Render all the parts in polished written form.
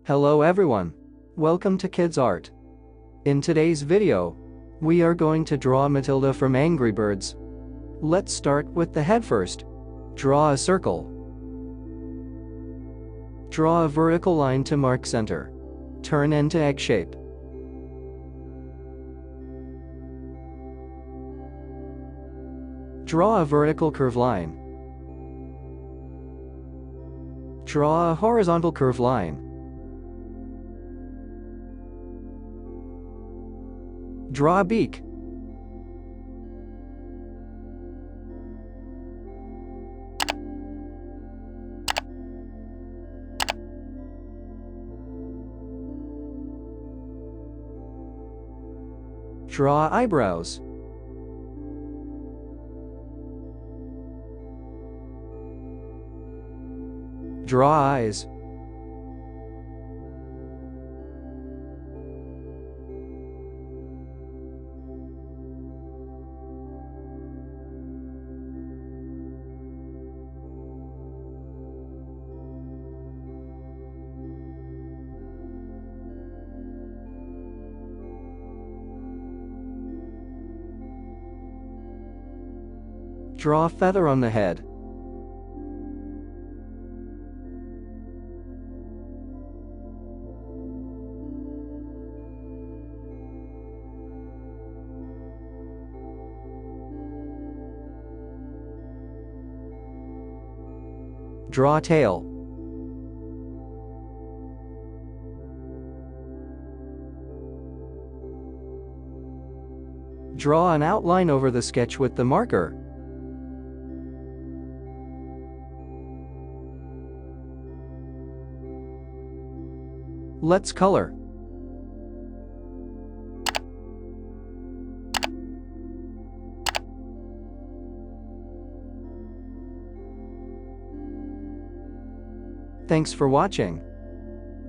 Hello everyone. Welcome to Kidz Art. In today's video, we are going to draw Matilda from Angry Birds. Let's start with the head first. Draw a circle. Draw a vertical line to mark center. Turn into egg shape. Draw a vertical curve line. Draw a horizontal curve line. Draw a beak. Draw eyebrows. Draw eyes. Draw a feather on the head. Draw a tail. Draw an outline over the sketch with the marker. Let's color. Thanks for watching.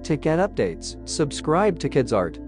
To get updates, subscribe to Kidz Art.